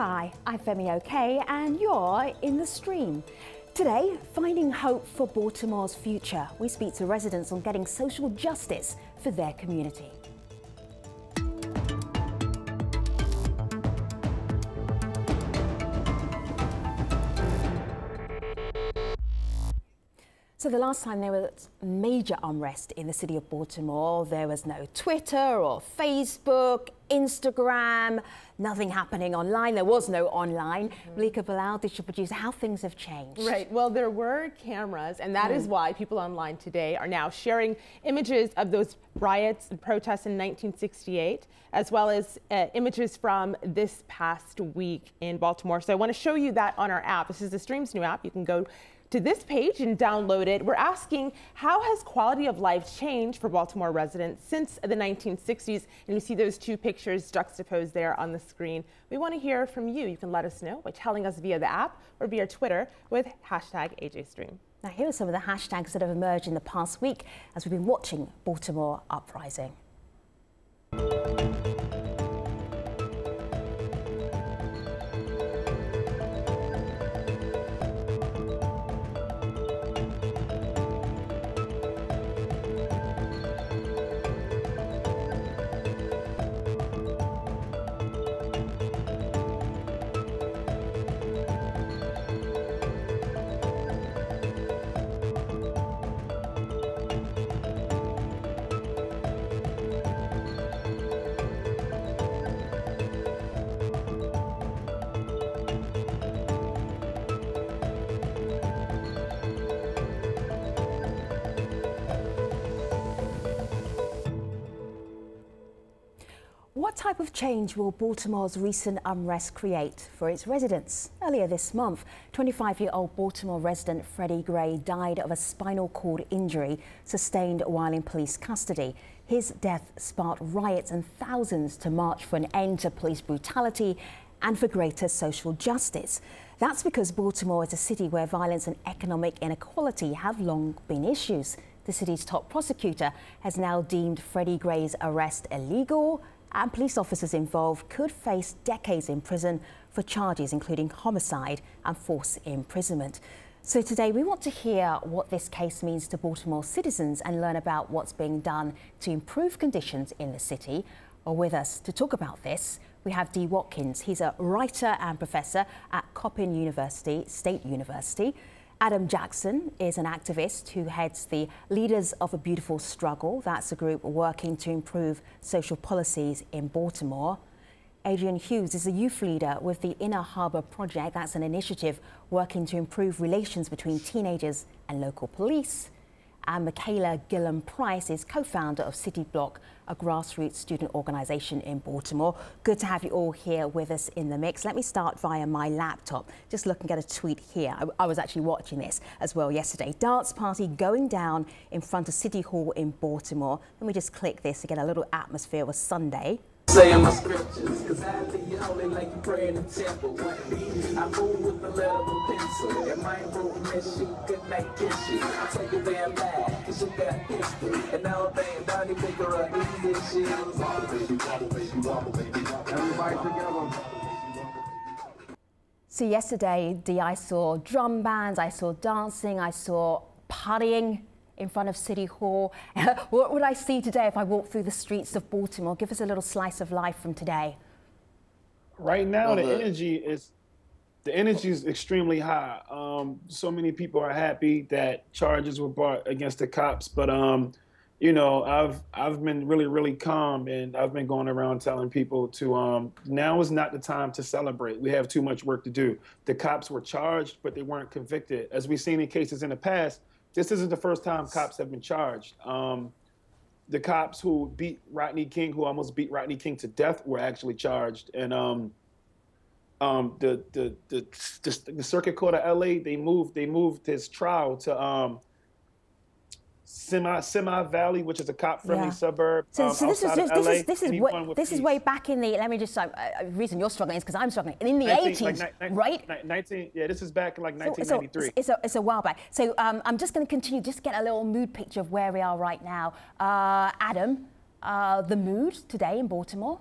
Hi, I'm Femi OK, and you're in the stream. Today, finding hope for Baltimore's future. We speak to residents on getting social justice for their community. So the last time there was major unrest in the city of Baltimore, there was no Twitter or Facebook, Instagram, nothing happening online. There was no online. Malika Bilal, digital producer, how things have changed. Right, well, there were cameras, and that is why people online today are now sharing images of those riots and protests in 1968, as well as images from this past week in Baltimore. So I want to show you that on our app. This is the Stream's new app. You can go to this page and download it. We're asking, how has quality of life changed for Baltimore residents since the 1960s? And you see those two pictures juxtaposed there on the screen. We want to hear from you. You can let us know by telling us via the app or via Twitter with #AJStream. Now here are some of the hashtags that have emerged in the past week as we've been watching Baltimore uprising. What type of change will Baltimore's recent unrest create for its residents? Earlier this month, 25-year-old Baltimore resident Freddie Gray died of a spinal cord injury sustained while in police custody. His death sparked riots and thousands to march for an end to police brutality and for greater social justice. That's because Baltimore is a city where violence and economic inequality have long been issues. The city's top prosecutor has now deemed Freddie Gray's arrest illegal, and police officers involved could face decades in prison for charges including homicide and forced imprisonment. So today we want to hear what this case means to Baltimore citizens and learn about what's being done to improve conditions in the city. Or with us to talk about this, we have Dee Watkins. He's a writer and professor at Coppin University, State University. Adam Jackson is an activist who heads the Leaders of a Beautiful Struggle. That's a group working to improve social policies in Baltimore. Adrian Hughes is a youth leader with the Inner Harbour Project. That's an initiative working to improve relations between teenagers and local police. And Michaela Gillam-Price is co-founder of City Block, a grassroots student organisation in Baltimore. Good to have you all here with us in the mix. Let me start via my laptop. Just looking at a tweet here. I was actually watching this as well yesterday. Dance party going down in front of City Hall in Baltimore. Let me just click this to get a little atmosphere of Sunday. Saying my scriptures, cause I think you holy like you pray in the temple. I move with the letter of a pencil. And my broken miss you, good night kiss you. I take away a laugh, cause you got history. And now I'm paying Donnie Picker up these issues. Wobble baby, wobble baby, wobble baby, wobble. Everybody together. So yesterday, Dee, I saw drum bands, I saw dancing, I saw partying in front of City Hall. What would I see today if I walked through the streets of Baltimore? Give us a little slice of life from today. Right now, the energy is extremely high. So many people are happy that charges were brought against the cops, but you know, I've been really calm, and I've been going around telling people to now is not the time to celebrate. We have too much work to do. The cops were charged, but they weren't convicted. As we've seen in cases in the past, this isn't the first time cops have been charged. The cops who beat Rodney King, who almost beat Rodney King to death, were actually charged. And the Circuit Court of LA, they moved his trial to Semi Valley, which is a cop-friendly suburb. So this is way back in the. Let me just say, reason you're struggling is because I'm struggling. In the 80s, right? Yeah, this is back in like 1993. It's a while back. So I'm just going to continue, just get a little mood picture of where we are right now. Adam, the mood today in Baltimore.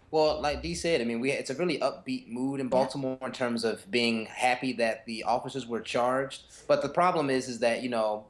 Well, like Dee said, I mean, it's a really upbeat mood in Baltimore in terms of being happy that the officers were charged. But the problem is that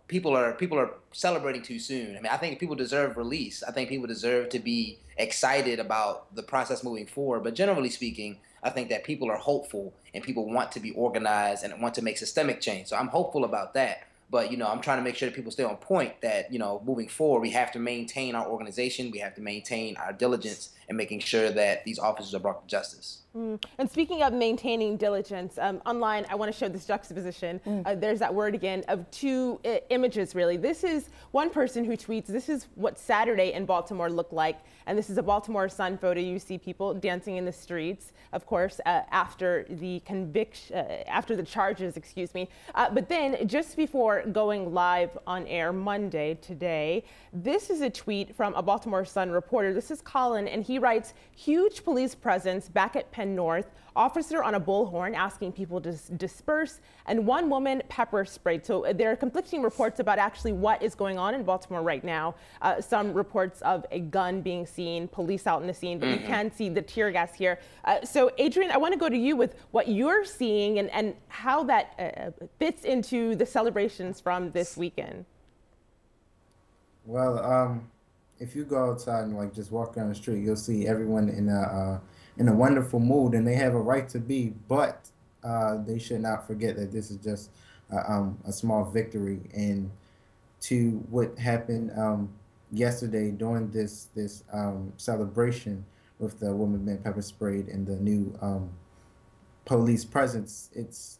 people are celebrating too soon. I mean, I think people deserve release. I think people deserve to be excited about the process moving forward. But generally speaking, I think that people are hopeful and people want to be organized and want to make systemic change. So I'm hopeful about that. But, I'm trying to make sure that people stay on point that, moving forward, we have to maintain our organization. We have to maintain our diligence in making sure that these officers are brought to justice. And speaking of maintaining diligence, online, I want to show this juxtaposition. There's that word again of two images, really. This is one person who tweets, this is what Saturday in Baltimore looked like. And this is a Baltimore Sun photo. You see people dancing in the streets, of course, after the charges, excuse me. But then just before going live on air Monday, today, this is a tweet from a Baltimore Sun reporter. This is Colin, and he writes, huge police presence back at Penn North, officer on a bullhorn asking people to disperse, and one woman pepper sprayed. So there are conflicting reports about actually what is going on in Baltimore right now. Some reports of a gun being seen, police out in the scene, but you can see the tear gas here. So Adrian, I want to go to you with what you're seeing and how that fits into the celebrations from this weekend. Well, if you go outside and like just walk down the street, you'll see everyone in a wonderful mood, and they have a right to be. But they should not forget that this is just a small victory. And to what happened yesterday during this celebration with the woman being pepper sprayed and the new police presence,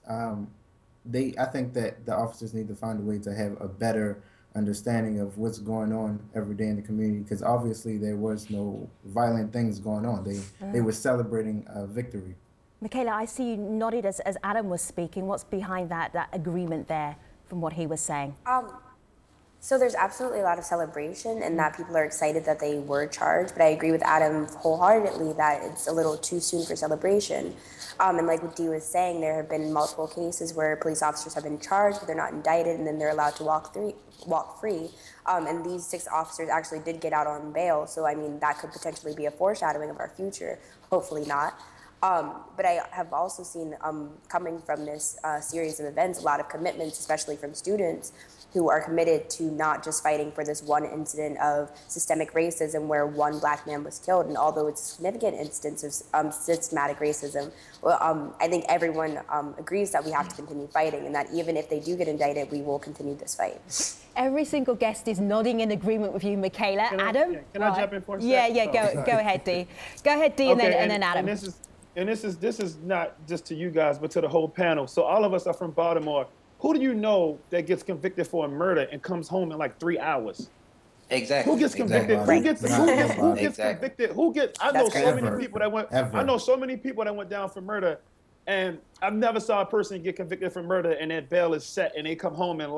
I think that the officers need to find a way to have a better understanding of what's going on every day in the community, because obviously there was no violent things going on. They were celebrating a victory. Michaela, I see you nodded as Adam was speaking. What's behind that agreement there from what he was saying? So there's absolutely a lot of celebration and that people are excited that they were charged, but I agree with Adam wholeheartedly that it's a little too soon for celebration. And like what Dee was saying, there have been multiple cases where police officers have been charged, but they're not indicted, and then they're allowed to walk free. And these 6 officers actually did get out on bail, so I mean that could potentially be a foreshadowing of our future. Hopefully not. But I have also seen, coming from this series of events, a lot of commitments, especially from students who are committed to not just fighting for this one incident of systemic racism where one black man was killed. And although it's a significant instance of systematic racism, well, I think everyone agrees that we have to continue fighting, and that even if they do get indicted, we will continue this fight. Every single guest is nodding in agreement with you, Michaela. Adam? Can I jump in for a second? Yeah, go ahead, Dee. Go ahead, Dee, Okay, and then Adam. And this is not just to you guys, but to the whole panel. So all of us are from Baltimore. Who do you know that gets convicted for a murder and comes home in like 3 hours? Exactly. Who gets convicted? Exactly. Who gets convicted? I know so many people that went down for murder, and I've never saw a person get convicted for murder and their bail is set and they come home and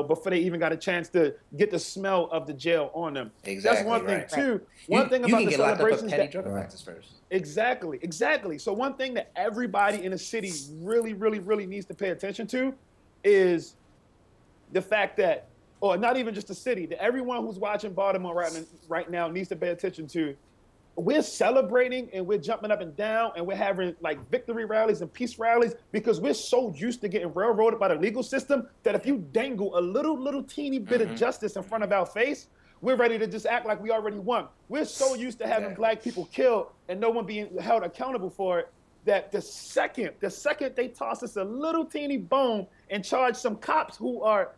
before they even got a chance to get the smell of the jail on them. Exactly. That's one thing. Right. Two, one thing about the celebrations. Petty drug offenses first. Exactly. So one thing that everybody in the city really, really, really needs to pay attention to is the fact that, or not even just the city, that everyone who's watching Baltimore right now needs to pay attention to. We're celebrating and we're jumping up and down and we're having like victory rallies and peace rallies because we're so used to getting railroaded by the legal system that if you dangle a little teeny bit of justice in front of our face, we're ready to just act like we already won. We're so used to having black people killed and no one being held accountable for it that the second they toss us a little teeny bone and charge some cops who are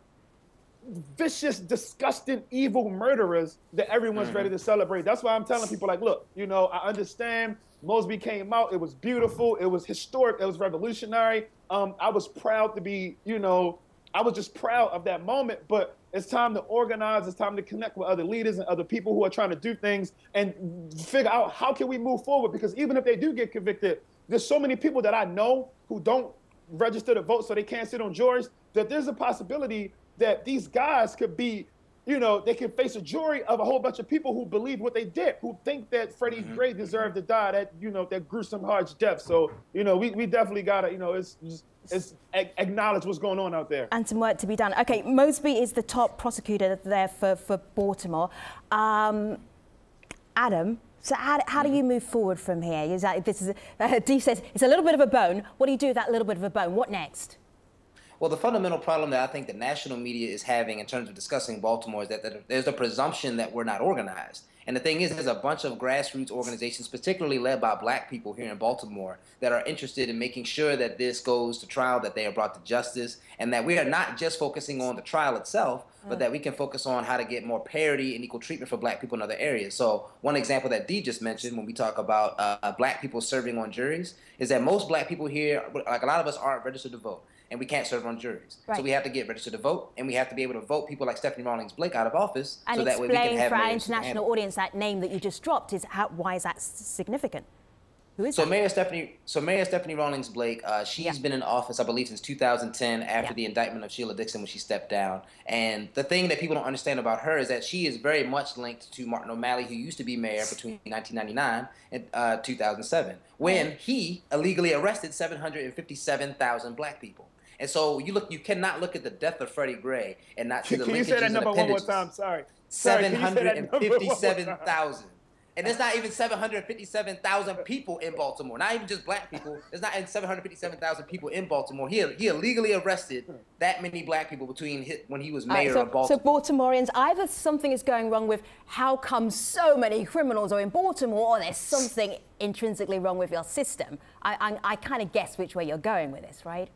vicious, disgusting, evil murderers, that everyone's ready to celebrate. That's why I'm telling people, like, look, I understand Mosby came out. It was beautiful. It was historic. It was revolutionary. I was proud to be, I was just proud of that moment. But it's time to organize. It's time to connect with other leaders and other people who are trying to do things and figure out how can we move forward. Because even if they do get convicted, there's so many people that I know who don't register to vote so they can't sit on juries, that there's a possibility that these guys could be, they could face a jury of a whole bunch of people who believe what they did, who think that Freddie Gray deserved to die, that gruesome, harsh death. So, we definitely gotta, it's acknowledge what's going on out there. And some work to be done. Okay, Mosby is the top prosecutor there for Baltimore. Adam, So how do you move forward from here? Is that, this is, Dee says it's a little bit of a bone. What do you do with that little bit of a bone? What next? Well, the fundamental problem that I think the national media is having in terms of discussing Baltimore is that there's a presumption that we're not organized. And the thing is, there's a bunch of grassroots organizations, particularly led by Black people here in Baltimore, that are interested in making sure that this goes to trial, that they are brought to justice, and that we are not just focusing on the trial itself, but that we can focus on how to get more parity and equal treatment for Black people in other areas. So one example that Dee just mentioned when we talk about Black people serving on juries is that most Black people here, like a lot of us, aren't registered to vote. And we can't serve on juries. Right. So we have to get registered to vote, and we have to be able to vote people like Stephanie Rawlings Blake out of office. And so that way we can have for our international audience, that name that you just dropped, is why is that significant? Who is that? Mayor Stephanie Rawlings Blake, she's been in office, I believe, since 2010 after the indictment of Sheila Dixon when she stepped down. And the thing that people don't understand about her is that she is very much linked to Martin O'Malley, who used to be mayor between 1999 and 2007, when he illegally arrested 757,000 Black people. And so you cannot look at the death of Freddie Gray and not see the linkages. Can you say that number one more time? Sorry. 757,000. And it's not even 757,000 people in Baltimore. Not even just Black people. There's not even 757,000 people in Baltimore. He illegally arrested that many Black people when he was mayor of Baltimore. So Baltimoreans, either something is going wrong with how come so many criminals are in Baltimore, or there's something intrinsically wrong with your system. I kind of guess which way you're going with this, right?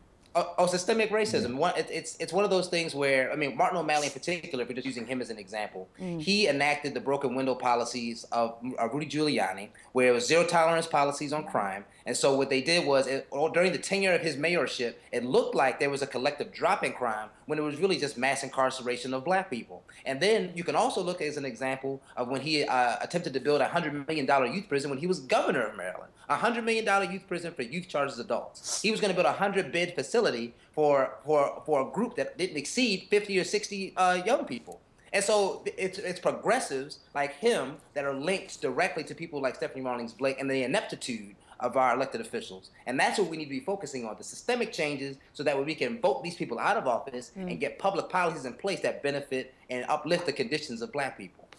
Systemic racism. It's one of those things where, I mean, Martin O'Malley in particular, if we're just using him as an example, he enacted the broken window policies of Rudy Giuliani, where it was zero tolerance policies on crime. And so what they did was, during the tenure of his mayorship, it looked like there was a collective drop in crime when it was really just mass incarceration of Black people. And then you can also look as an example of when he attempted to build a $100 million youth prison when he was governor of Maryland. A $100 million youth prison for youth charged as adults. He was going to build a 100-bed facility for a group that didn't exceed 50 or 60 young people. And so it's progressives like him that are linked directly to people like Stephanie Rawlings Blake and the ineptitude of our elected officials. And that's what we need to be focusing on, the systemic changes, so that way we can vote these people out of office and get public policies in place that benefit and uplift the conditions of Black people.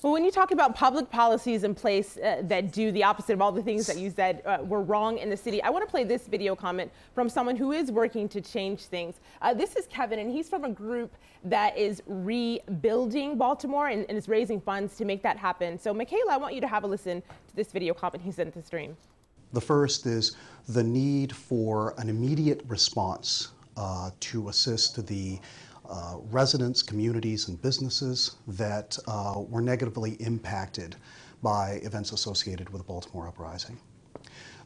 Well, when you talk about public policies in place that do the opposite of all the things that you said were wrong in the city, I want to play this video comment from someone who is working to change things. This is Kevin, and he's from a group that is rebuilding Baltimore and is raising funds to make that happen. So, Michaela, I want you to have a listen to this video comment he sent to the stream. The first is the need for an immediate response to assist the residents, communities, and businesses that were negatively impacted by events associated with the Baltimore uprising.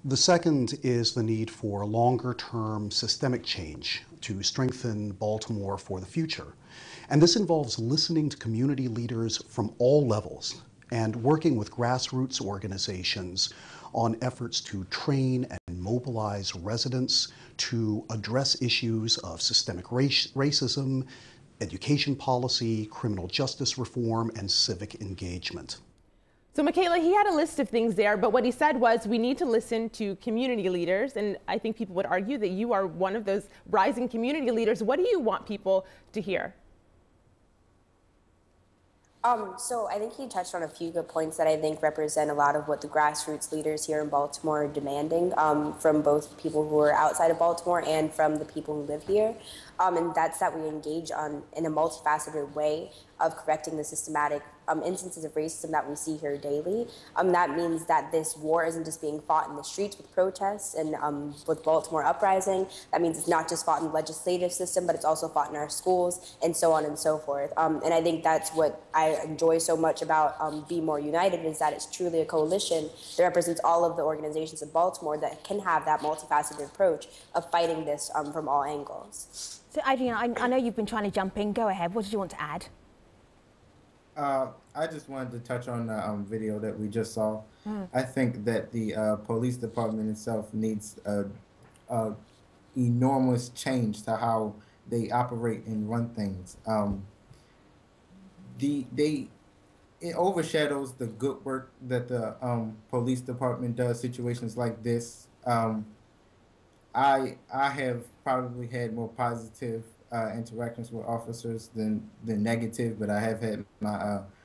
The second is the need for longer-term systemic change to strengthen Baltimore for the future. And this involves listening to community leaders from all levels and working with grassroots organizations on efforts to train and mobilize residents to address issues of systemic racism, education policy, criminal justice reform, and civic engagement. So, Michaela, he had a list of things there, but what he said was we need to listen to community leaders, and I think people would argue that you are one of those rising community leaders. What do you want people to hear? So I think he touched on a few good points that I think represent a lot of what the grassroots leaders here in Baltimore are demanding from both people who are outside of Baltimore and from the people who live here. And that's that we engage in a multifaceted way of correcting the systematic instances of racism that we see here daily. That means that this war isn't just being fought in the streets with protests and with Baltimore uprising. That means it's not just fought in the legislative system, but it's also fought in our schools and so on and so forth. And I think that's what I enjoy so much about Be More United, is that it's truly a coalition that represents all of the organizations in Baltimore that can have that multifaceted approach of fighting this from all angles. So, Adrian, I know you've been trying to jump in. Go ahead. What did you want to add? I just wanted to touch on the video that we just saw. I think that the police department itself needs a enormous change to how they operate and run things. It overshadows the good work that the police department does. Situations like this, I have probably had more positive interactions with officers than negative, but I have had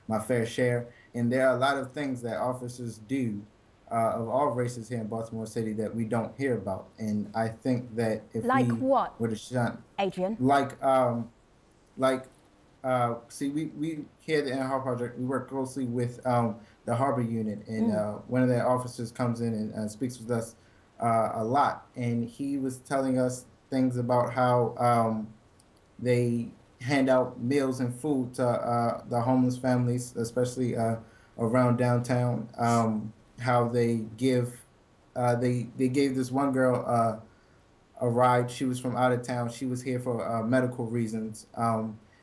my fair share. And there are a lot of things that officers do of all races here in Baltimore City that we don't hear about. And I think that if Like we what, were to shine, Adrian? like see, we here at the Inner Harbor Project, we work closely with the Harbor Unit, and one of their officers comes in and speaks with us a lot, and he was telling us things about how they hand out meals and food to the homeless families, especially around downtown. How they give, they gave this one girl a ride. She was from out of town. She was here for medical reasons.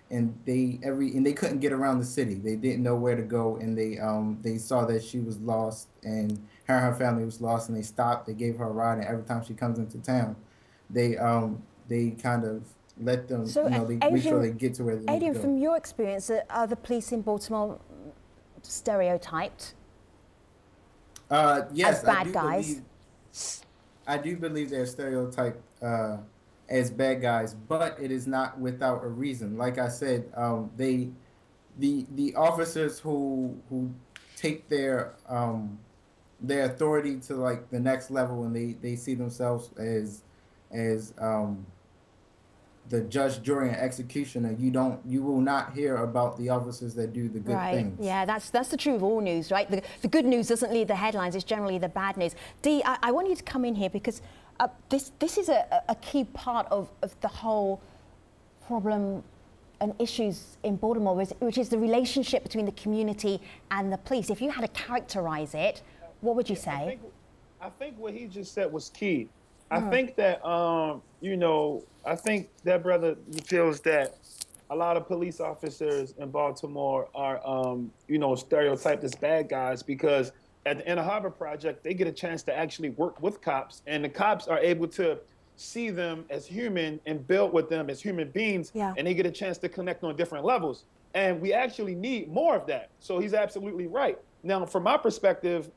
And they couldn't get around the city. They didn't know where to go, and they saw that she was lost, and her family was lost, and they stopped. They gave her a ride, and every time she comes into town, they kind of let them, So, they make sure they get to where they need to Adrian, go. from your experience, are the police in Baltimore stereotyped Yes, as bad guys? I do believe they're stereotyped as bad guys, but it is not without a reason. Like I said, the officers who take their authority to like the next level, and they see themselves as the judge, jury, and executioner, you will not hear about the officers that do the good things. Yeah, that's the truth of all news, right? The good news doesn't lead the headlines, it's generally the bad news. Dee, I want you to come in here because this is a key part of the whole problem and issues in Baltimore, which is the relationship between the community and the police. If you had to characterize it, what would you say? I think what he just said was key. I think that, I think that brother feels that a lot of police officers in Baltimore are, stereotyped as bad guys because at the Inner Harbor Project, they get a chance to actually work with cops, and the cops are able to see them as human and build with them as human beings, and they get a chance to connect on different levels. And we actually need more of that. So he's absolutely right. Now, from my perspective,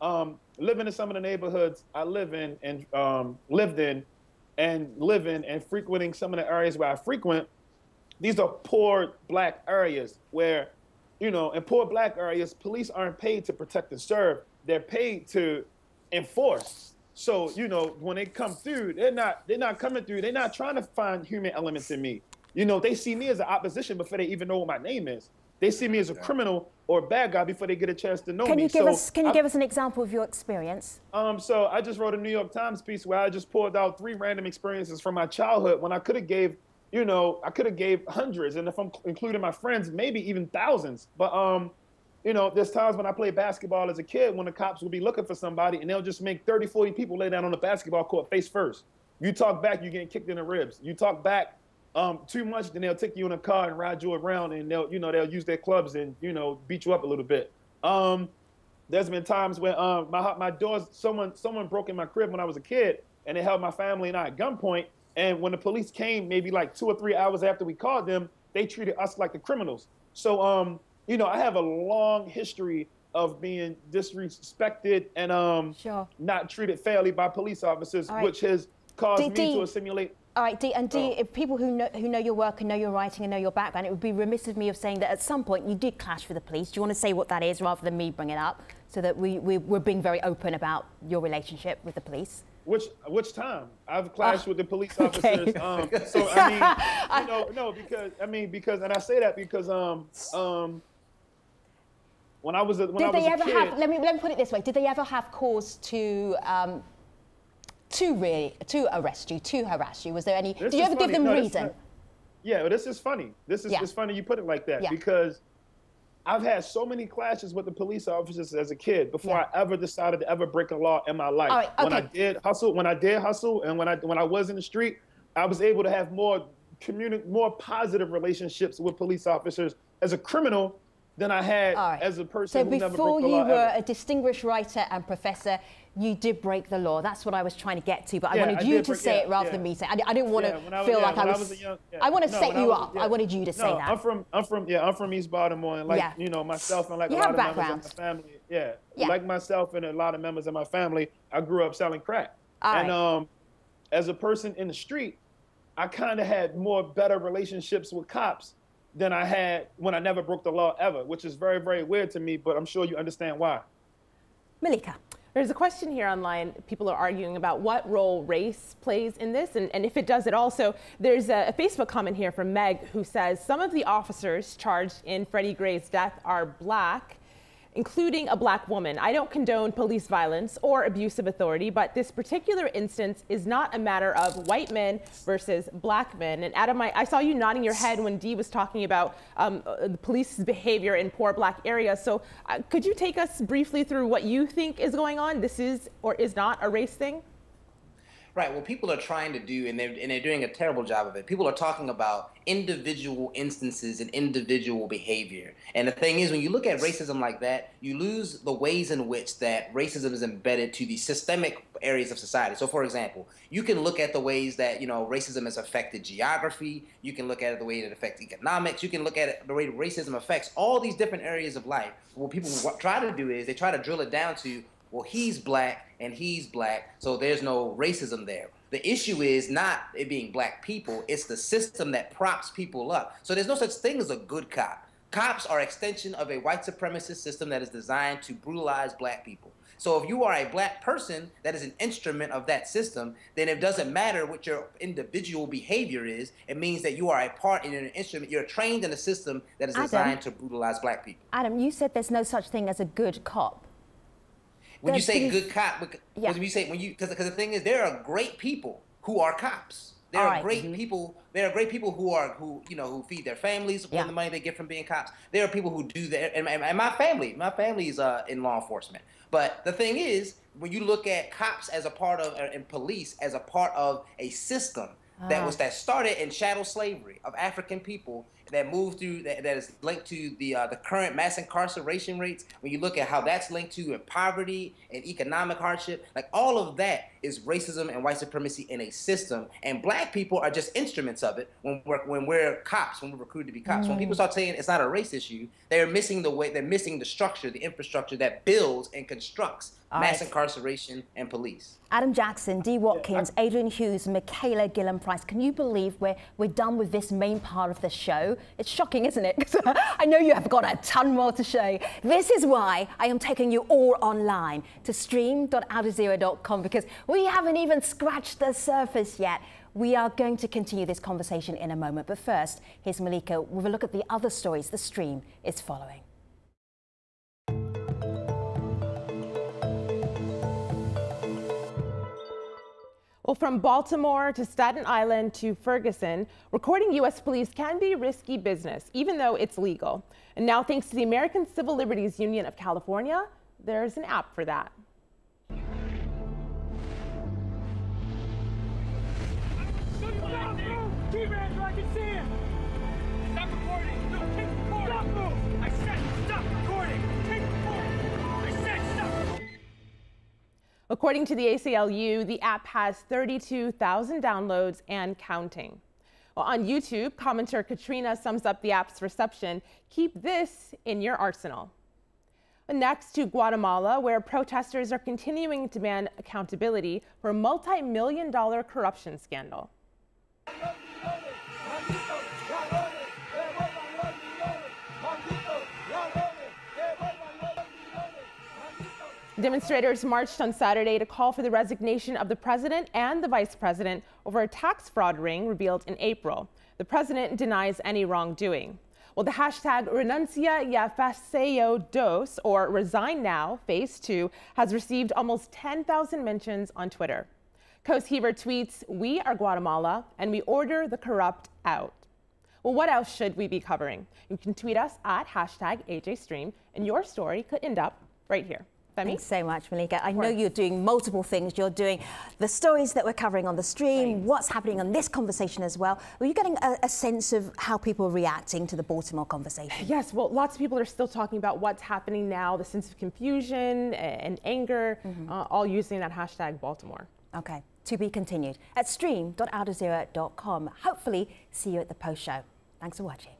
living in some of the neighborhoods I live in and lived in and frequenting some of the areas where I frequent, these are poor black areas where, in poor black areas, police aren't paid to protect and serve. They're paid to enforce. So, when they come through, they're not coming through. They're not trying to find human elements in me. They see me as an opposition before they even know what my name is. They see me as a criminal or a bad guy before they get a chance to know me. Can you give us an example of your experience? So I just wrote a New York Times piece where I just pulled out 3 random experiences from my childhood when I could have gave, hundreds, and if I'm including my friends, maybe even thousands. But there's times when I played basketball as a kid when the cops will be looking for somebody and they'll just make 30, 40 people lay down on the basketball court face first. You talk back, you're getting kicked in the ribs. You talk back too much, then they'll take you in a car and ride you around, and they'll use their clubs and beat you up a little bit. There's been times when my doors, someone broke in my crib when I was a kid, and they held my family and I at gunpoint. And when the police came, maybe like 2 or 3 hours after we called them, they treated us like the criminals. So I have a long history of being disrespected and not treated fairly by police officers, which has caused me to assimilate. All right, Dee, if people who know your work and know your writing and know your background, it would be remiss of me of saying that at some point you did clash with the police. Do you want to say what that is rather than me bring it up, so that we're being very open about your relationship with the police? Which time? I've clashed with the police officers. So I mean, because and I say that because when I was a kid, let me put it this way: did they ever have cause to arrest you, to harass you? Was there any? Did you ever give them reason? Yeah, this is funny. It's funny you put it like that because I've had so many clashes with the police officers as a kid before I ever decided to ever break a law in my life. When I did hustle, and when I was in the street, I was able to have more positive relationships with police officers as a criminal than I had as a person who never broke the law. So before you were a distinguished writer and professor, you did break the law. That's what I was trying to get to, but I wanted you to say it rather than me say it. I didn't want to feel like I was I want to set you up. I wanted you to say that. I'm from East Baltimore, and myself and like a lot of members of my family. Like myself and a lot of members of my family, I grew up selling crack. And as a person in the street, I kind of had better relationships with cops than I had when I never broke the law ever, which is very, very weird to me, but I'm sure you understand why. Malika. There's a question here online. People are arguing about what role race plays in this, and if it does at all. So there's a Facebook comment here from Meg who says some of the officers charged in Freddie Gray's death are black, including a black woman. I don't condone police violence or abuse of authority, but this particular instance is not a matter of white men versus black men. And Adam, I saw you nodding your head when Dee was talking about the police's behavior in poor black areas. So could you take us briefly through what you think is going on? This is or is not a race thing? Right. Well, people are trying to do, and they're doing a terrible job of it. People are talking about individual instances and individual behavior. And the thing is, when you look at racism like that, you lose the ways in which that racism is embedded to the systemic areas of society. So, for example, you can look at the ways that, racism has affected geography. You can look at it the way it affects economics. You can look at it the way racism affects all these different areas of life. What people try to do is they try to drill it down to, well, he's black and he's black, so there's no racism there. The issue is not it being black people, it's the system that props people up. So there's no such thing as a good cop. Cops are an extension of a white supremacist system that is designed to brutalize black people. So if you are a black person that is an instrument of that system, then it doesn't matter what your individual behavior is. It means that you are a part in an instrument. You're trained in a system that is designed to brutalize black people. Adam, you said there's no such thing as a good cop. When you say good cop, because the thing is, there are great people who are cops. There are great people. There are great people who feed their families from the money they get from being cops. There are people who do that, and my family is in law enforcement. But the thing is, when you look at cops as a part of and police as a part of a system that started in chattel slavery of African people, that moved through that is linked to the current mass incarceration rates. When you look at how that's linked to poverty and economic hardship, like all of that is racism and white supremacy in a system. And black people are just instruments of it when we're cops, when we're recruited to be cops. When people start saying it's not a race issue, they're missing the structure, the infrastructure that builds and constructs mass incarceration and police. Adam Jackson, Dee Watkins, Adrian Hughes, Michaela Gillen-Price. Can you believe we're done with this main part of the show? It's shocking, isn't it? Because I know you have got a ton more to show. This is why I am taking you all online to stream.aljazeera.com, because we haven't even scratched the surface yet. We are going to continue this conversation in a moment. But first, here's Malika with a look at the other stories the stream is following. Well, from Baltimore to Staten Island to Ferguson, recording U.S. police can be risky business, even though it's legal. And now, thanks to the American Civil Liberties Union of California, there's an app for that. According to the ACLU, the app has 32,000 downloads and counting. Well, on YouTube, commenter Katrina sums up the app's reception. Keep this in your arsenal. Next to Guatemala, where protesters are continuing to demand accountability for a multi-million-dollar corruption scandal. Demonstrators marched on Saturday to call for the resignation of the president and the vice president over a tax fraud ring revealed in April. The president denies any wrongdoing. Well, the hashtag Renuncia y Paseo Dos, or Resign Now, Phase 2, has received almost 10,000 mentions on Twitter. Coase Heber tweets, "We are Guatemala, and we order the corrupt out." Well, what else should we be covering? You can tweet us at hashtag AJStream, and your story could end up right here. Thanks so much, Malika. I know you're doing multiple things. You're doing the stories that we're covering on the stream, what's happening on this conversation as well. Were you getting a sense of how people are reacting to the Baltimore conversation? Yes, well, lots of people are still talking about what's happening now, the sense of confusion and anger, all using that hashtag Baltimore. Okay, to be continued at stream.aljazeera.com. Hopefully, see you at the post show. Thanks for watching.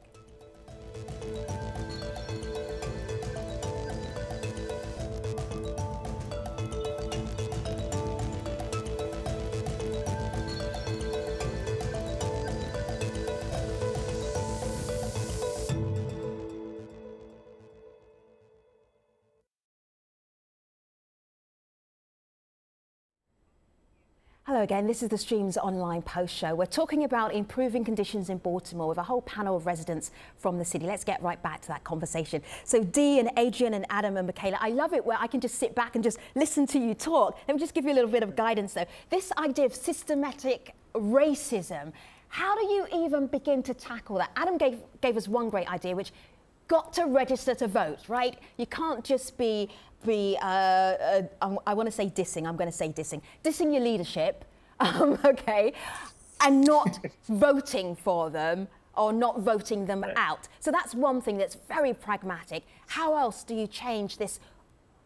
Hello again, this is the Streams Online Post Show. We're talking about improving conditions in Baltimore with a whole panel of residents from the city. Let's get right back to that conversation. So Dee and Adrian and Adam and Michaela, I love it where I can just sit back and just listen to you talk. Let me just give you a little bit of guidance though. This idea of systematic racism, how do you even begin to tackle that? Adam gave us one great idea, which got to register to vote, right? You can't just be I want to say dissing, I'm going to say dissing your leadership, okay, and not voting for them or not voting them out. So that's one thing that's very pragmatic. How else do you change this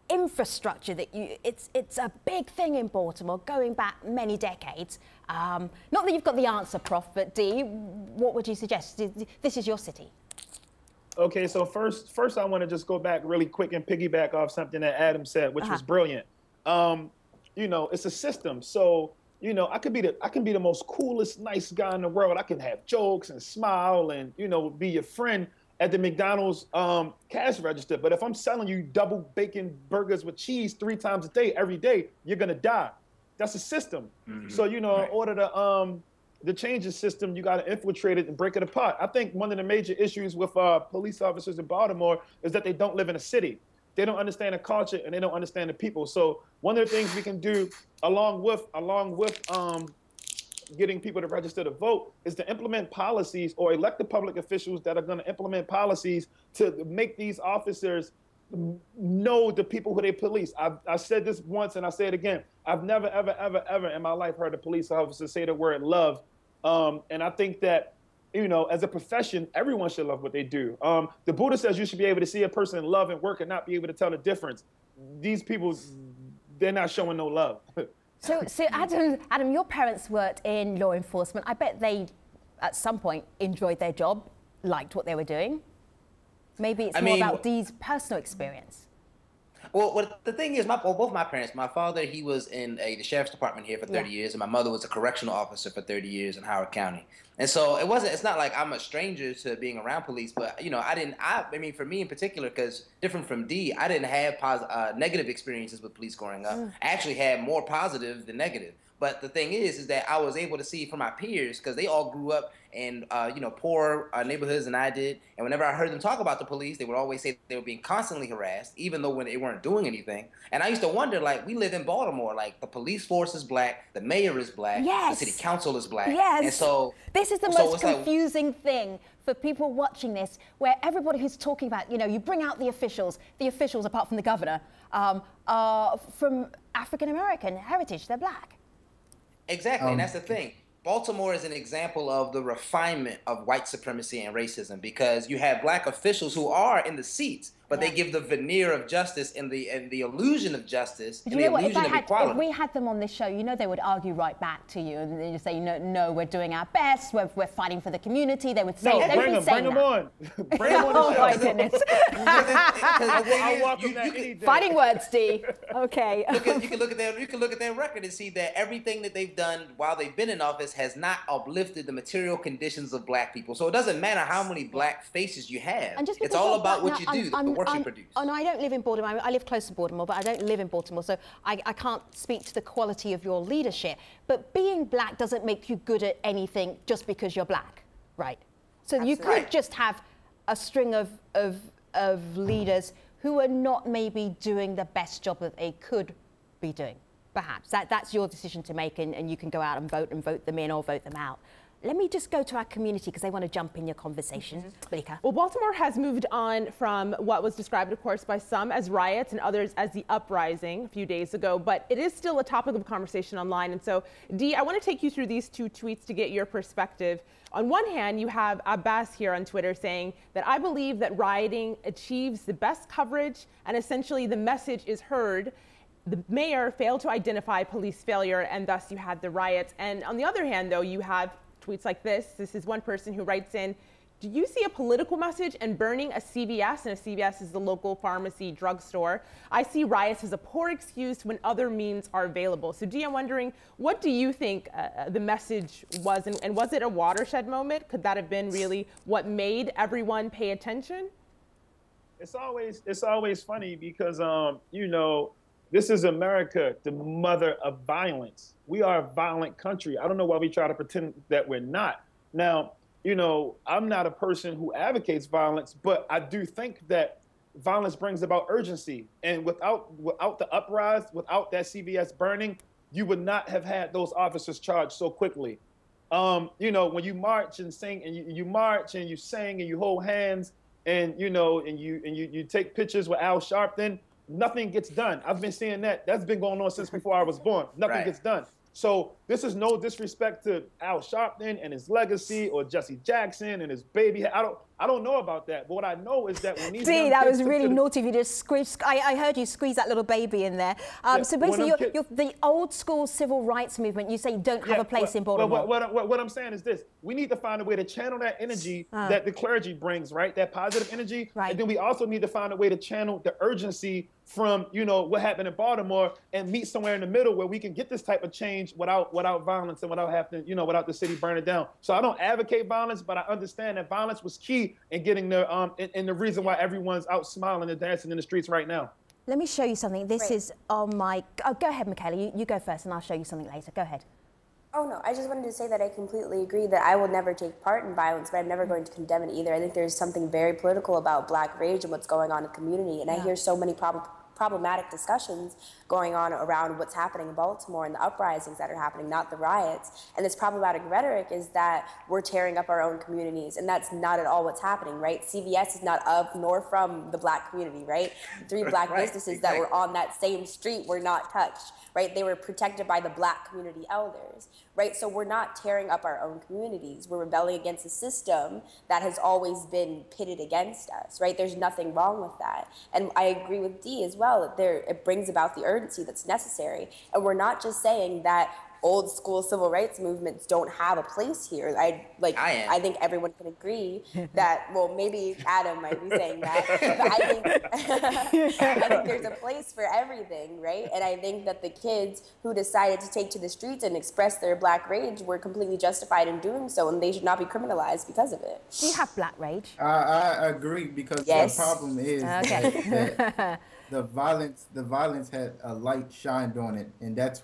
infrastructure that it's a big thing in Baltimore going back many decades? Not that you've got the answer, Prof, but Dee, what would you suggest? This is your city. Okay, so first I want to just go back really quick and piggyback off something that Adam said, which was brilliant. You know, it's a system. So, you know, I can be the most coolest, nice guy in the world. I can have jokes and smile and, you know, be your friend at the McDonald's cash register. But if I'm selling you double bacon burgers with cheese 3 times a day, every day, you're gonna die. That's a system. Mm-hmm. So, you know, in order to change the system, you got to infiltrate it and break it apart. I think one of the major issues with police officers in Baltimore is that they don't live in a city. They don't understand the culture and they don't understand the people. So one of the things we can do along with getting people to register to vote is to implement policies or elect the public officials that are going to implement policies to make these officers know the people who they police. I said this once and I say it again. I've never, ever, ever, ever in my life heard a police officer say the word love. And I think that, you know, as a profession, everyone should love what they do. The Buddha says you should be able to see a person love and work and not be able to tell the difference. These people, they're not showing no love. So Adam, your parents worked in law enforcement. I bet they, at some point, enjoyed their job, liked what they were doing. Maybe it's more about Dee's personal experience. Well, the thing is, both my parents, my father, he was in the sheriff's department here for 30 years, and my mother was a correctional officer for 30 years in Howard County. And so it's not like I'm a stranger to being around police, but, you know, I mean, for me in particular, because different from Dee, I didn't have negative experiences with police growing up. I actually had more positive than negative. But the thing is that I was able to see from my peers, because they all grew up in, you know, poor neighborhoods than I did. And whenever I heard them talk about the police, they would always say they were being constantly harassed, even though when they weren't doing anything. And I used to wonder, like, we live in Baltimore, like, the police force is black, the mayor is black, the city council is black. Yes. And so this is the most confusing thing for people watching this, where everybody who's talking about, you know, you bring out the officials, apart from the governor, are from African-American heritage, they're black. Exactly, and that's the thing. Baltimore is an example of the refinement of white supremacy and racism, because you have black officials who are in the seats, but they give the veneer of justice and the illusion of justice and the illusion of equality. If we had them on this show, you know, they would argue right back to you, and they say, no, we're doing our best, we're fighting for the community. They would say, bring them on. Bring them on the show. Oh my goodness. Fighting words, Dee. Okay. You can look at their record and see that everything that they've done while they've been in office has not uplifted the material conditions of black people. So it doesn't matter how many black faces you have. It's all about what you do, the work you produce. Oh, no, I don't live in Baltimore. I live close to Baltimore, but I don't live in Baltimore, so I can't speak to the quality of your leadership. But being black doesn't make you good at anything just because you're black, right? So you could just have a string of leaders who are not maybe doing the best job that they could be doing. Perhaps that's your decision to make, and you can go out and vote them in or vote them out. Let me just go to our community because they want to jump in your conversation. Malika. Well, Baltimore has moved on from what was described, of course, by some as riots and others as the uprising a few days ago, but it is still a topic of conversation online. And so, Dee, I want to take you through these 2 tweets to get your perspective. On one hand, you have Abbas here on Twitter saying that I believe that rioting achieves the best coverage and essentially the message is heard. The mayor failed to identify police failure, and thus you had the riots. And on the other hand, though, you have tweets like this. This is one person who writes in, do you see a political message in burning a CVS? And a CVS is the local pharmacy drugstore. I see riots as a poor excuse when other means are available. So Dee, I'm wondering, what do you think the message was? And was it a watershed moment? Could that have been really what made everyone pay attention? It's always funny because, you know, this is America, the mother of violence. We are a violent country. I don't know why we try to pretend that we're not. Now, you know, I'm not a person who advocates violence, but I do think that violence brings about urgency. And without the uprise, without that CVS burning, you would not have had those officers charged so quickly. You know, when you march and sing, and you march and you sing and you hold hands, and you know, and you take pictures with Al Sharpton, nothing gets done. I've been seeing that. That's been going on since before I was born. Nothing gets done. So this is no disrespect to Al Sharpton and his legacy, or Jesse Jackson and his baby. I don't know about that, but what I know is that when these that was really naughty if you just squeeze. I heard you squeeze that little baby in there. So basically, you're the old school civil rights movement. You say don't have a place in Baltimore. What I'm saying is this: we need to find a way to channel that energy that the clergy brings, right? That positive energy, and then we also need to find a way to channel the urgency from, you know, what happened in Baltimore, and meet somewhere in the middle where we can get this type of change without violence and without having, you know, without the city burning down. So I don't advocate violence, but I understand that violence was key in getting the and the reason why everyone's out smiling and dancing in the streets right now. Let me show you something. This is on my. Oh, go ahead, Michaela. You go first, and I'll show you something later. Go ahead. Oh, no, I just wanted to say that I completely agree that I will never take part in violence, but I'm never going to condemn it either. I think there's something very political about Black rage and what's going on in the community, and I hear so many problematic discussions going on around what's happening in Baltimore and the uprisings that are happening, not the riots. And this problematic rhetoric is that we're tearing up our own communities, and that's not at all what's happening, right? CVS is not of nor from the Black community, right? 3 Black businesses that were on that same street were not touched, right? They were protected by the Black community elders, right? So we're not tearing up our own communities. We're rebelling against a system that has always been pitted against us, right? There's nothing wrong with that. And I agree with Dee as well. It brings about the urgency that's necessary. And we're not just saying that old school civil rights movements don't have a place here. I think everyone can agree that, well, maybe Adam might be saying that, but I think there's a place for everything, right? And I think that the kids who decided to take to the streets and express their Black rage were completely justified in doing so, and they should not be criminalized because of it. Do you have Black rage? I agree, because the problem is that the violence had a light shined on it, and that's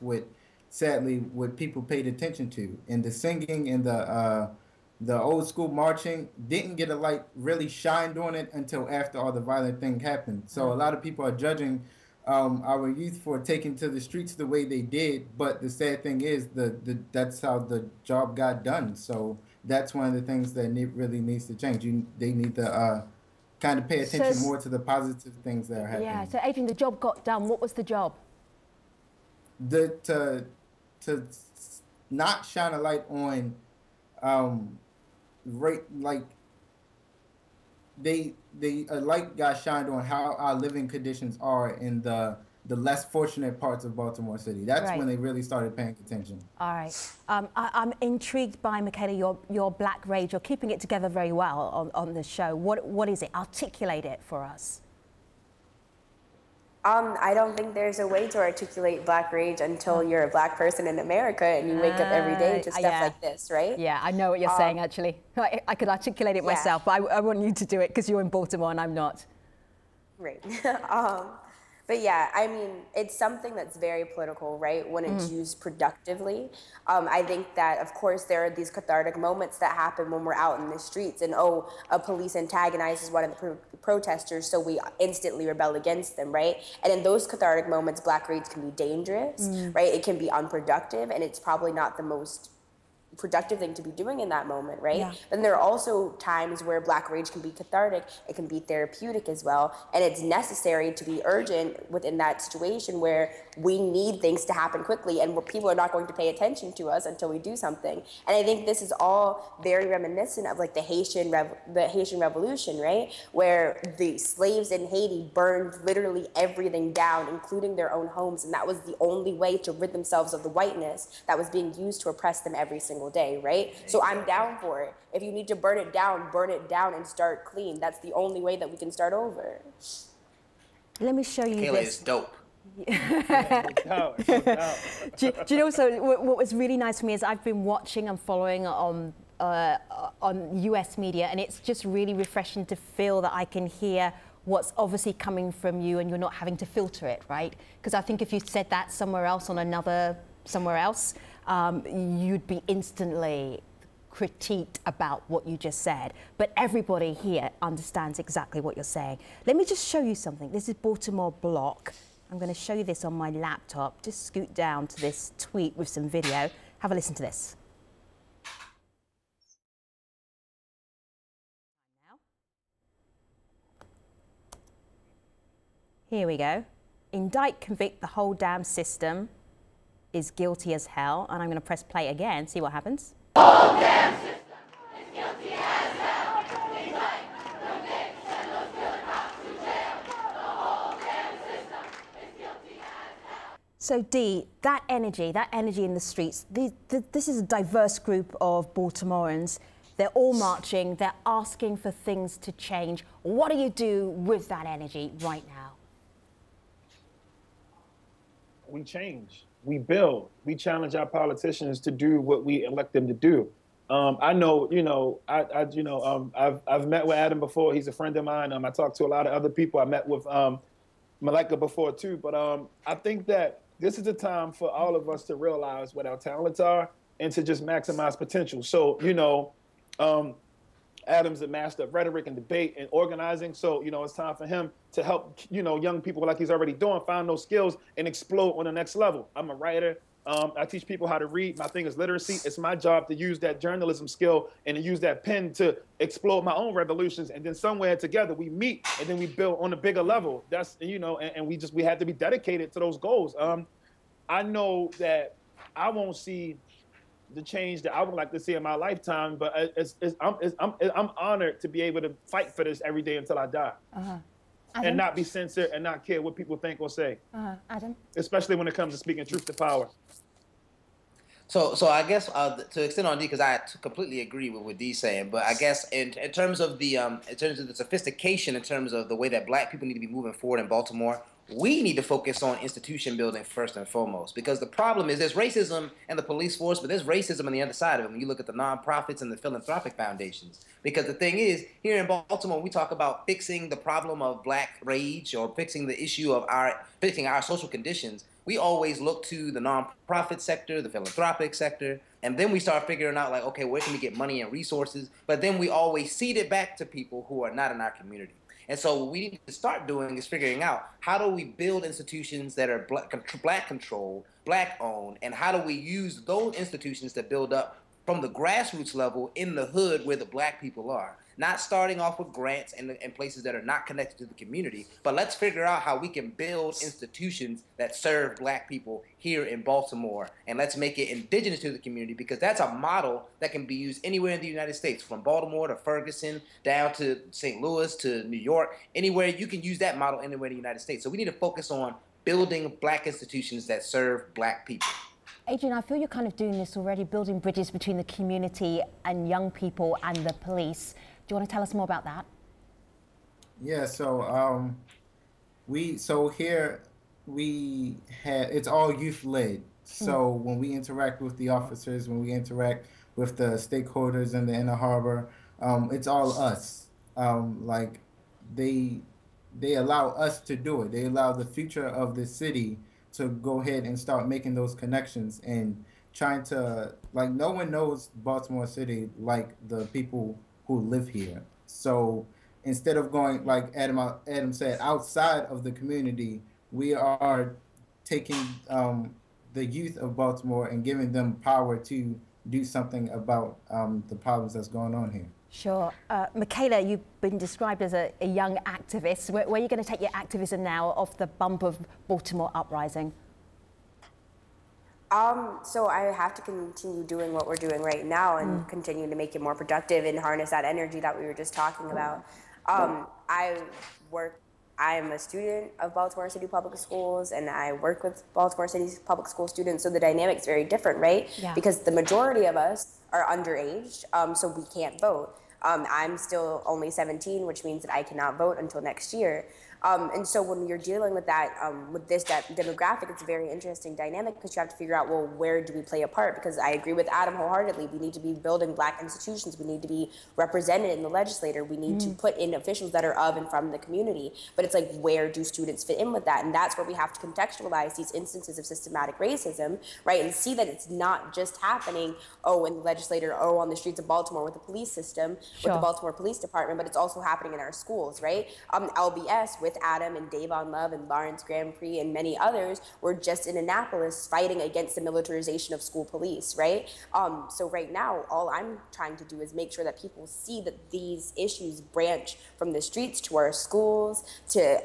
sadly what people paid attention to. And the singing and the old school marching didn't get a light really shined on it until after all the violent thing happened. So a lot of people are judging our youth for taking to the streets the way they did, but the sad thing is that's how the job got done. So that's one of the things that really needs to change. They need to kind of pay attention more to the positive things that are happening. Yeah, so Adrian, the job got done. What was the job? To not shine a light on a light got shined on how our living conditions are in the less fortunate parts of Baltimore City. That's when they really started paying attention. All right. I'm intrigued by, Michaela, your Black rage. You're keeping it together very well on the show. What is it? Articulate it for us. I don't think there's a way to articulate Black rage until you're a Black person in America and you wake up every day to stuff like this, right? Yeah, I know what you're saying, actually. I could articulate it myself, but I want you to do it because you're in Baltimore and I'm not. Right. But yeah, I mean, it's something that's very political, right, when it's used productively. I think that, of course, there are these cathartic moments that happen when we're out in the streets and, a police antagonizes one of the protesters, so we instantly rebel against them, right? And in those cathartic moments, Black rage can be dangerous, right? It can be unproductive, and it's probably not the most productive thing to be doing in that moment, right? Yeah. Then there are also times where Black rage can be cathartic, it can be therapeutic as well, and it's necessary to be urgent within that situation where we need things to happen quickly and where people are not going to pay attention to us until we do something. And I think this is all very reminiscent of like the Haitian Revolution, right? Where the slaves in Haiti burned literally everything down, including their own homes, and that was the only way to rid themselves of the whiteness that was being used to oppress them every single day, right? So I'm down for it. If you need to burn it down and start clean. That's the only way that we can start over. Let me show you Kayla this. is dope. Do you know, so what was really nice for me is I've been watching and following on US media, and it's just really refreshing to feel that I can hear what's obviously coming from you and you're not having to filter it, right? Because I think if you said that somewhere else somewhere else, you'd be instantly critiqued about what you just said. But everybody here understands exactly what you're saying. Let me just show you something. This is Baltimore Block. I'm going to show you this on my laptop. Just scoot down to this tweet with some video. Have a listen to this. Here we go. Indict, convict, the whole damn system is guilty as hell. And I'm going to press play again, see what happens. The whole damn system is guilty as hell. Indict, convict, send those killer cops to jail. The whole damn system is guilty as hell. So Dee, that energy in the streets, this is a diverse group of Baltimoreans. They're all marching, they're asking for things to change. What do you do with that energy right now? We change, we build, we challenge our politicians to do what we elect them to do. I know, I've met with Adam before. He's a friend of mine. I talked to a lot of other people. I met with Malika before too. But I think that this is a time for all of us to realize what our talents are and to just maximize potential. So, Adam's a master of rhetoric and debate and organizing. So, it's time for him to help, young people like he's already doing, find those skills and explode on the next level. I'm a writer. I teach people how to read. My thing is literacy. It's my job to use that journalism skill and to use that pen to explode my own revolutions. And then somewhere together we meet and then we build on a bigger level. That's, and we have to be dedicated to those goals. I know that I won't see the change that I would like to see in my lifetime, but I'm honored to be able to fight for this every day until I die. And not be censored and not care what people think or say. Adam? Especially when it comes to speaking truth to power. So I guess to extend on D, because I completely agree with what D's saying, but I guess in terms of the sophistication, in terms of the way that Black people need to be moving forward in Baltimore, we need to focus on institution building first and foremost, because the problem is there's racism in the police force, but there's racism on the other side of it when you look at the nonprofits and the philanthropic foundations. Because the thing is, here in Baltimore, we talk about fixing the problem of Black rage or fixing the issue of fixing our social conditions. We always look to the nonprofit sector, the philanthropic sector, and then we start figuring out like, okay, where can we get money and resources? But then we always cede it back to people who are not in our community. And so what we need to start doing is figuring out how do we build institutions that are Black controlled, Black owned, and how do we use those institutions to build up from the grassroots level in the hood where the Black people are. Not starting off with grants in places that are not connected to the community, but let's figure out how we can build institutions that serve Black people here in Baltimore, and let's make it indigenous to the community, because that's a model that can be used anywhere in the United States, from Baltimore to Ferguson, down to St. Louis to New York, anywhere you can use that model anywhere in the United States. So we need to focus on building Black institutions that serve Black people. Adrian, I feel you're kind of doing this already, building bridges between the community and young people and the police. Do you want to tell us more about that? Yeah, so here it's all youth led. So when we interact with the officers, when we interact with the stakeholders in the Inner Harbor, it's all us. Like they allow us to do it. They allow the future of the city to go ahead and start making those connections and trying to, like, no one knows Baltimore City like the people who live here. So instead of going, like Adam said, outside of the community, we are taking the youth of Baltimore and giving them power to do something about the problems that's going on here. Sure. Michaela, you've been described as a young activist. Where are you going to take your activism now off the bump of Baltimore uprising? So I have to continue doing what we're doing right now and continue to make it more productive and harness that energy that we were just talking about. I am a student of Baltimore City Public Schools, and I work with Baltimore City Public School students, so the dynamic's very different, right? Yeah. Because the majority of us are underage, so we can't vote. I'm still only 17, which means that I cannot vote until next year. And so when you're dealing with that, that demographic, it's a very interesting dynamic because you have to figure out, well, where do we play a part? Because I agree with Adam wholeheartedly. We need to be building Black institutions. We need to be represented in the legislature. We need to put in officials that are of and from the community. But it's like, where do students fit in with that? And that's where we have to contextualize these instances of systematic racism, right? And see that it's not just happening, in the legislature, on the streets of Baltimore with the police system, with the Baltimore Police Department, but it's also happening in our schools, right? LBS with Adam and Davon Love and Lawrence Grand Prix and many others were just in Annapolis fighting against the militarization of school police, right? So right now, all I'm trying to do is make sure that people see that these issues branch from the streets to our schools to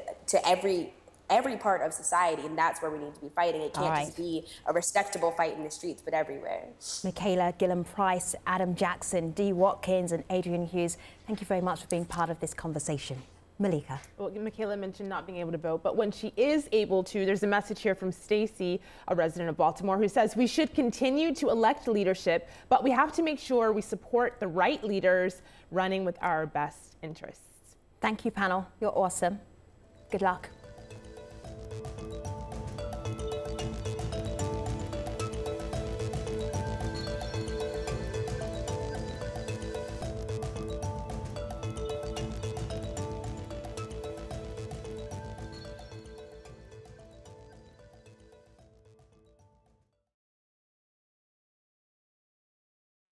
every part of society, and that's where we need to be fighting. It can't just be a respectable fight in the streets, but everywhere. Michaela Gillen-Price, Adam Jackson, Dee Watkins and Adrian Hughes, thank you very much for being part of this conversation. Malika. Well, Michaela mentioned not being able to vote, but when she is able to, there's a message here from Stacy, a resident of Baltimore, who says we should continue to elect leadership, but we have to make sure we support the right leaders running with our best interests. Thank you, panel. You're awesome. Good luck.